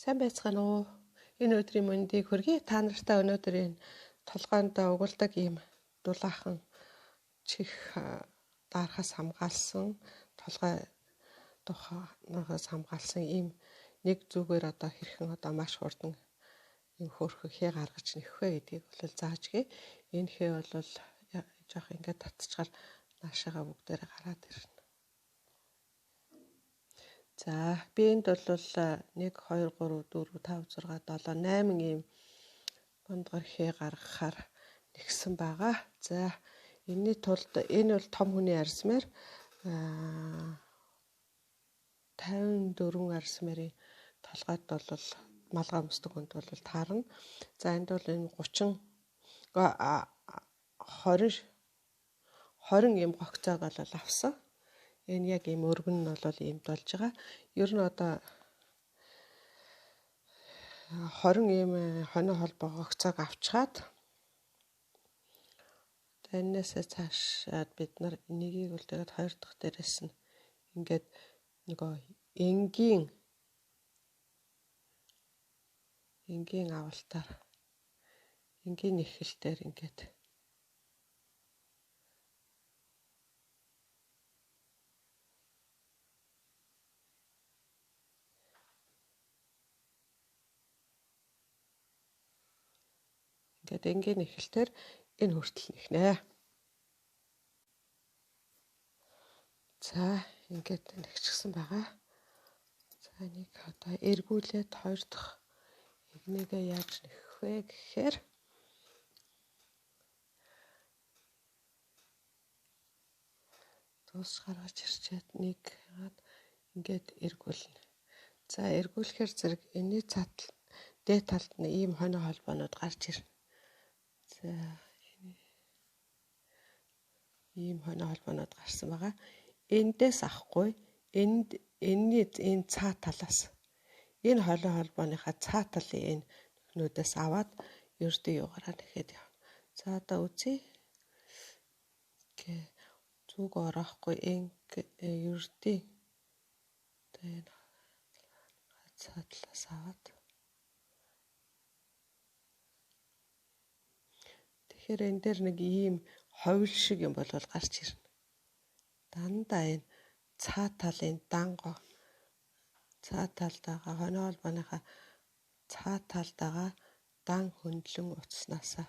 Сайн байцгаана уу? Энэ өдрийн мэндийг хүргэе. Та нартай өнөөдрийн толгойд угуулдаг ийм дулаахан чих дарахаас хамгаалсан толгой тухайнаас хамгаалсан ийм нэг зүгээр одоо хэрхэн одоо маш хурдан юм хөөрхөн хээ гаргаж нэх вэ гэдгийг бол зааж гээ. Энэ хээ бол жоох ингээд татчихаар наашаага бүгдээрээ гараад ирнэ. За би энд бол 1 2 3 4 5 6 7 8 ийм бондгор хээ гаргахаар нэгсэн байгаа. За энэний тулд энэ бол том хүний арсмаар 54 арсмарын толгойд бол малгай өмсдөг хүнд бол таарна. За энд бол энэ 30 20 ийм гогцоог бол авсан. Энэ яг ийм өргөн нь бол иймд болж байгаа. Ер нь одоо 20 ийм хонио холбоо гогцоог авчгаад энээсээ цаашаад бид нар энийг бол тэгээд хоёр дахь дээрээс нь ингээд нөгөө энгийн авалтаар энгийн нэхэлтээр ингээд энгийн нэхэлтээр энэ хүртэл нэхнэ. За ингээд нэгчгсэн байгаа. За энийг одоо эргүүлээд хоёр дахь эгнээгээ яаж нэхэх вэ гэхээр туус гаргаж ирчээд нэг яагаад ингээд эргүүлнэ. За эргүүлэхээр зэрэг энэний цаатал дээд талд нь ийм хонио холбоонууд гарч ирнэ. За ийм хонио холбоонууд гарсан байгаа. Эндээс авахгүй энэний энэ цаа талаас энэ хонио холбооныхаа цаа талын энэ нүхнүүдээс аваад ердөө юугаараа нэхэд явна. За одоо үзье. Зүг орохгүй ердөө энэ цаа талаас аваад тэгэхээр энэ дээр нэг ийм ховл шиг юм бол гарч ирнэ. Дандаа энэ цаа талын данго цаа талд байгаа хонио холбооныхаа цаа талд байгаа дан хөндлөн утаснасаа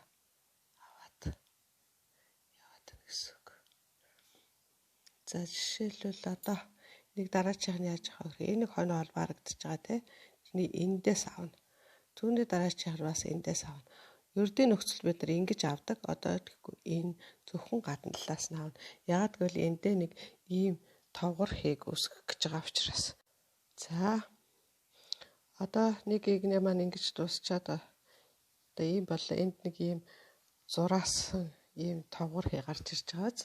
аваад яваад гэсэн үг. За жишээлбэл одоо нэг дараачихын яаж авах вэ? Энэ хонио холбоо харагдаж байгаа тийм. Чиний эндээс авна. Түүний дараачихаар бас эндээс авна. Ердийн нөхцөл бид нар ингэж авдаг. Одоо тэгэхгүй энэ зөвхөн гадна талаас нь авна. Яагаад гэвэл эндээ нэг ийм товгор хээг үүсгэх гэж байгаа учраас. За одоо нэг игнээ маань ингэж дуусчаад одоо ийм боллоо. Энд нэг ийм зураасан ийм товгор хээ гарч ирж байгааз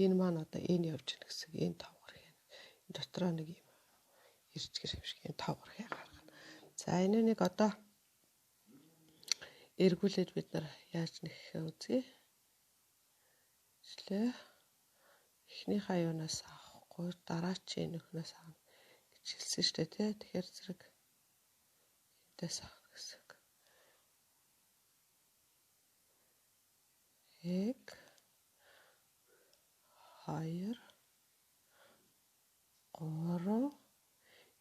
энэ маань одоо энэ явж гэнэ гэсэн. Энэ товгор хээ. Энэ дотроо нэг ийм ирчгэр юм шиг энэ товгор хээ гаргана. За энэ нэг одоо эргүүлээд бид нар яаж нэхээ үзье. Жишээ эхнийхээ юунаас авахгүй дараачийн нөхнөөс авна гэж хэлсэн шүү дээ тий. Тэгэхээр зэрэг эндээс авах гэсэн. 1 2 3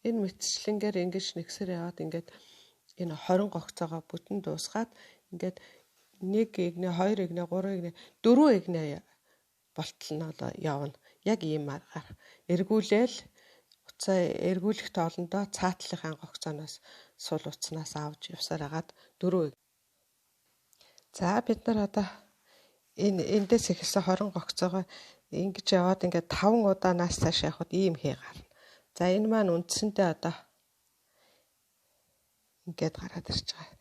энэ мэтчлэнгээр ингэж нэгсээр яваад ингээд энэ 20 гогцоогоо бүтэн дуусгаад ингээд 1 эгнээ 2 эгнээ 3 эгнээ 4 эгнээ болтол нь явна. Яг ийм аргаар эргүүлээл уцаа эргүүлэх тоолондоо цаатлынхаа гогцооноос сул уцнаас авч явсаар хагаад 4. За бид нар одоо эндээс эхэлсэн 20 гогцоогоо ингэж яваад ингээд 5 удаа нааш цааш явахад ийм хээ гарна. За энэ маань үндсэндээ одоо ингээд гараад ирж байгаа.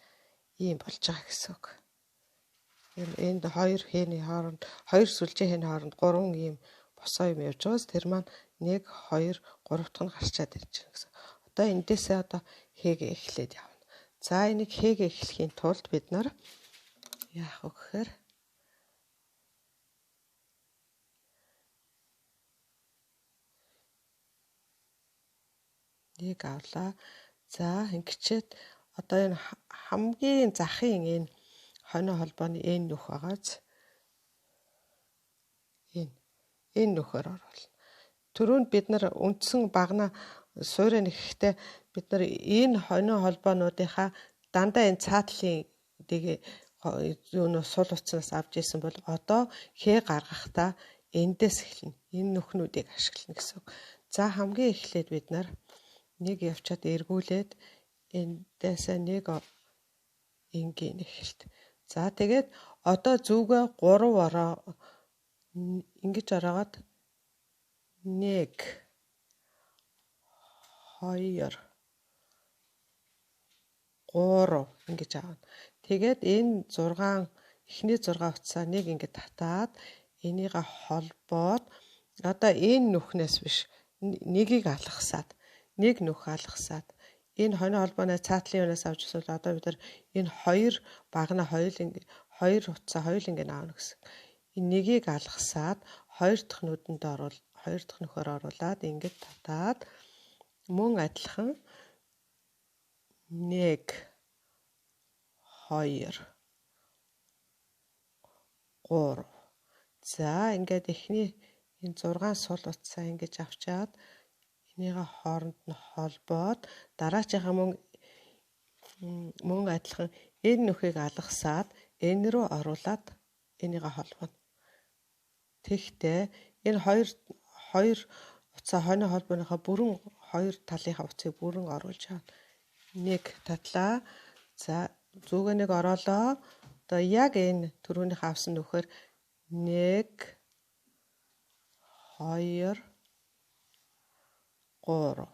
Ийм болж байгаа гэсэн үг. Энд хоёр хээний хооронд хоёр сүлжээ хээний хооронд 3 ийм босоо юм явж байгаас тэр маань 1 2 3 дахь нь гарчаад ирж байгаа гэсэн. Одоо эндээсээ одоо хээгээ эхлээд явна. За энийг хээгээ эхлэхийн тулд бид нар яах вэ гэхээр нэг авлаа. За ингэчээд одоо энэ хамгийн захын энэ хоноо холбооны энэ нүх байгааз энэ нүхээр оруулна. Түрүүнд бид нар үндсэн багна суурь нэхэхдээ бид нар энэ хоноо холбоонуудынхаа дандаа энэ цаатлын дэгээ юунаас сул утаснаас авч исэн бол одоо хээ гаргахдаа эндээс эхэлнэ. Энэ нүхнүүдийг ашиглана гэсэн. За хамгийн эхлээд бид нар нэг явчаад эргүүлээд эндээсээ нэг энгийн эхэлт. За тэгээд одоо зүгээ 3 ороо ингэж ороод 1 2 3 ингэж аавна. Тэгээд энэ 6 эхний 6 утсаа нэг ингэ татаад энийгээ холбоод одоо энэ нүхнээс биш нэгийг алгасаад нэг нүх алгасаад энэ хоноо холбооны цаатлын юунаас авч ирвэл одоо бид нар энэ хоёр багна хоёр утсаа хоёуланг аавна гэсэн. Энэ нэгийг алгасаад хоёр дахь нөхөр оруулаад ингэж татаад мөн адилхан 1 2 3. За ингээд эхний энэ 6 сул утсаа ингэж авчаад энийгээ хооронд нь холбоод дараачихаа мөн адилхан энэ нүхийг алгасаад энэ рүү оруулаад энийгээ холбоно. Тэгэхдээ энэ хоёр утсаа хоноо холбооныхоо бүрэн хоёр талынхаа утсыг бүрэн оруулж авна. Нэг татлаа. За зүгээ нэг ороолоо. Одоо яг энэ түрүүнийх авсан нүхээр 1 2 3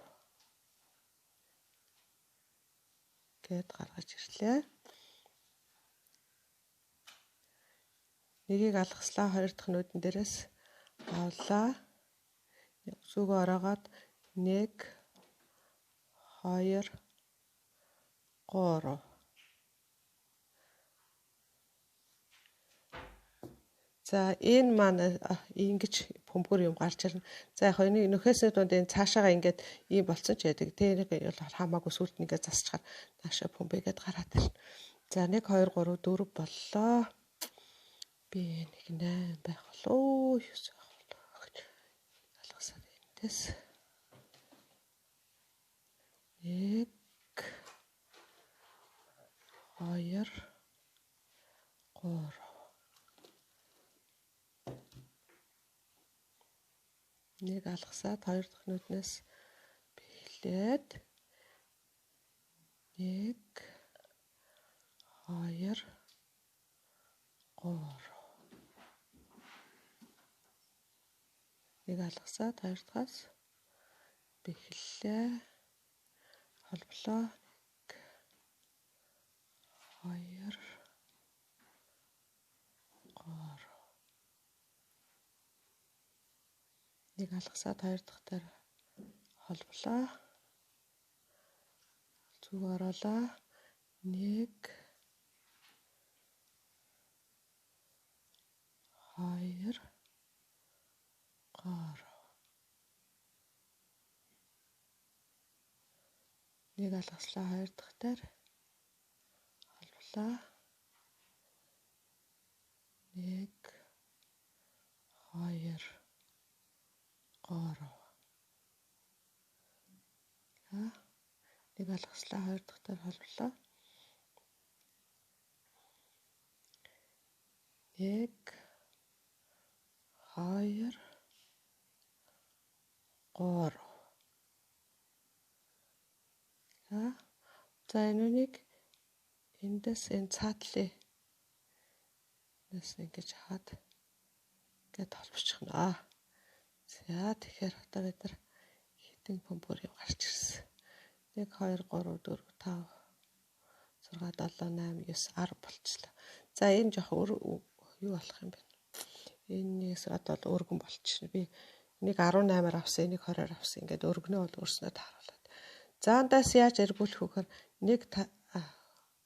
гэд гаргаж ирлээ. Нэгийг алгаслаа хоёр дахь нүүдэн дээрээс авлаа. Зүгөө ороогоод 1 2 3. За энэ маань ингэж бөмбөр юм гарч ирнэ. За яг энэ нөхөөсөө дунд энэ цаашаага ингээд ийм болцсон ч яадаг. Тэрийг бол хамаагүй сүлд нэгээ засчаар наашаа бөмбөгээд гараад ирнэ. За 1 2 3 4 боллоо. Би нэг 8 байх болоо. 9 байх болоо. Алгасаад эндээс 1 2 3. Нэг алгасаад хоёр дахь нүднээс бэлээд 1 2 3. Нэг алгасаад хоёр дахьаас бэхлээ. Холболоо 1 2 3. Нэг алгасаад хоёр дахь дээр холболоо. Зүг ороолаа. 1 2 3. Нэг алгаслаа хоёр дахь дээр холболоо. 1 2 3. Нэг алгаслаа хоёр дахь дээр холболоо. 1 2 3. За энэнийг эндээс энэ цаатлын нэс ингэж хаад ингээд холбочихно. За тэгэхээр одоо бид нар хитэн бөмбөр юм гарч ирсэн. 1 2 3 4 5 6 7 8 9 10 болчихлоо. За энэ жоох юу болох юм бэ? Энээс одоо өргөн болчихно. Би нэг 18-аар авсан, нэг 20-аар авсан. Ингээд өргөнөө бол өрснөө тааруулаад. За андаас яаж эргүүлэх вөхөр нэг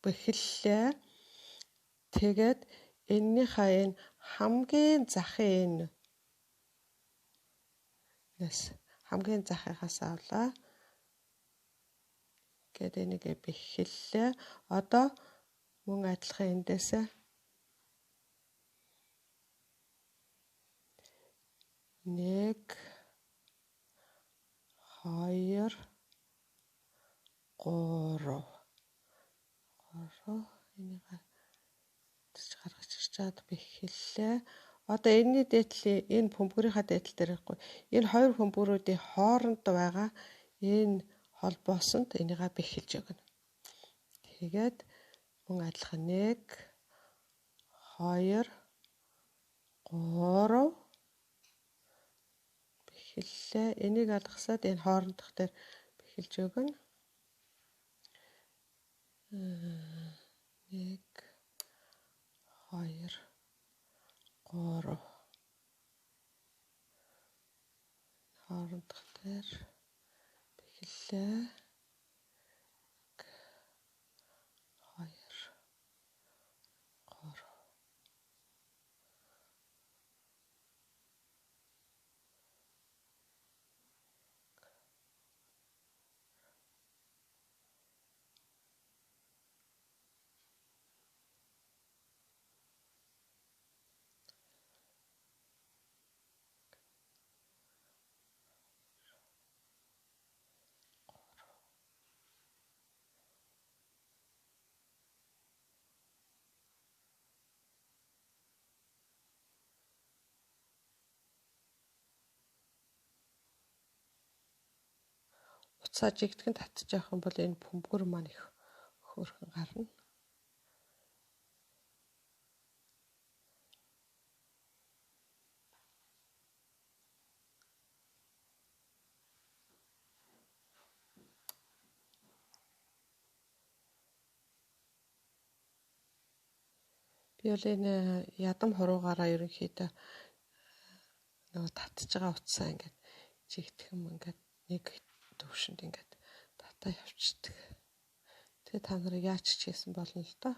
бэхэллээ. Тэгээд эннийхээ энэ хамгийн захын нэс хамгийн захынхаас авлаа. Гэт энийг бэхэллээ. Одоо мөн адилхан эндээс 1 2 3 энийг гаргаж ирж чад бэхэллээ. Одоо энэний дээдлийн энэ бөмбөрийнхаа дээдэл дээр байхгүй. Энэ хоёр бөмбөрүүдийн хооронд байгаа энэ холбоосонд энийг бэхэлж өгнө. Тэгээд мөн адилхан 1 2 3 бэхэллээ. Энийг алгасаад энэ хоорондох дээр бэхэлж өгнө. 1 2 3 хоорондох дээр бэхэллээ. 2 3 Уцаа жигдгэн татчих явах юм бол энэ бөмбөр маань их хөөрхөн гарна. Би бол энэ ядам хуруугаараа ерөнхийдөө нөгөө татж байгаа утсаа ингээд жигтгэм ингээд нэг төвшөнд ингээд татаа явчихдаг. Тэгээ та нарыг яаж хийсэн болно л доо.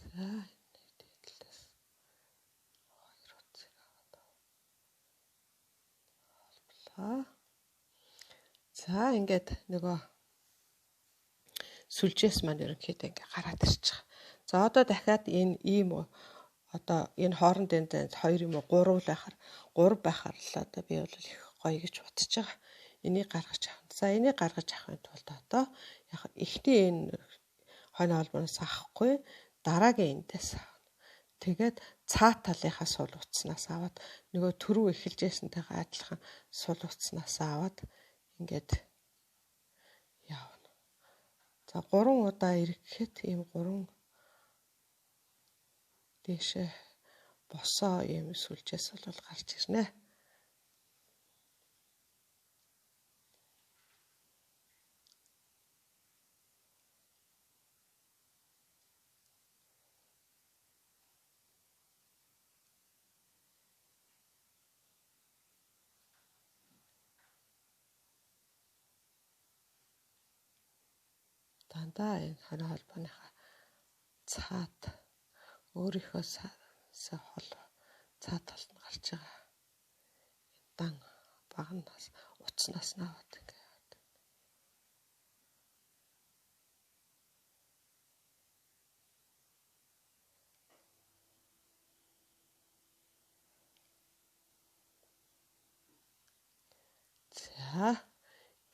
За энэ дээдлээс 2 утсыг аваад холболоо. За ингээд нөгөө сүлжээс маань ерөнхийдөө ингээ гараад ирчих. За одоо дахиад энэ ийм одоо энэ хоорондын зайд 2 юм уу 3 байхаар л одоо би бол их гоё гэж бодож байгаа. Энийг гаргаж авах. За энийг гаргаж авахын тулд одоо яг эхний энэ хойно холбооноос авахгүй дараагийн эндээс авна. Тэгээд цаа талынхаа сул утаснаас аваад нөгөө түрүү эхэлж ясантайгаа адилхан сул утаснаас аваад ингээд явна. За 3 удаа эргэхэд ийм 3 дээшээ босоо ийм сүлжээс бол гарч ирнэ. Дандаа энэ хойно холбооныхаа цаад өөрийнхөө хол цаад талд нь гарч байгаа. Дан багнаас утаснаас наваад ингээд. За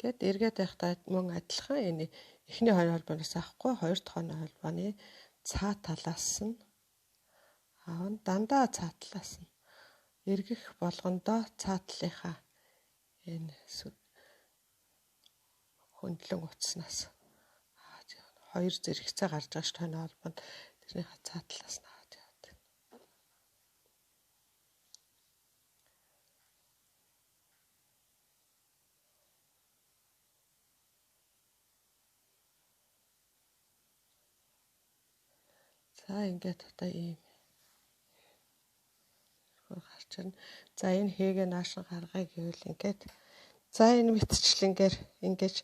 гэд эргээд байхдаа мөн адилхан энэ эхний хойно холбооноос авахгүй хоёр дахь хойно холбооны цаа талаас нь аавн дандаа цаа талаас нь эргэх болгондоо цаа талынхаа энэ хөндлөн утаснаас хоёр зэрэгцээ гарч байгаа ш тойно холбоонд тэрнийхээ цаа талаас нь аваад яваад. За ингээд одоо ийм гарч ирнэ. За энэ хэгээ нааш гаргая гэвэл ингээд За энэ мэтчлэнгээр ингэж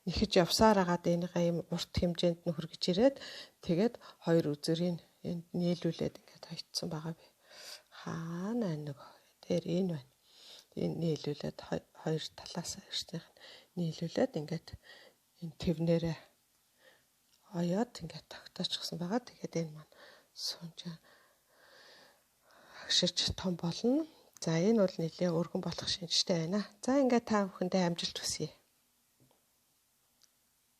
нэхэж явсаар агаад энийгээ юм урт хэмжээнд нь хүргэж ирээд тэгээд хоёр үзэрийн энд нийлүүлээд ингээд хоёцсон байгаа би. Хаана нэг дээр энэ байна. Энэ нийлүүлээд хоёр талаас ирснийх нь нийлүүлээд ингээд энэ твнэрээ оёод ингээд тогтоочихсан байгаа. Тэгээд энэ маань сунжаа агшиж том болно. За энэ бол нэлээд өргөн болох шинжтэй байна. За ингээд та бүхэндээ амжилт хүсье.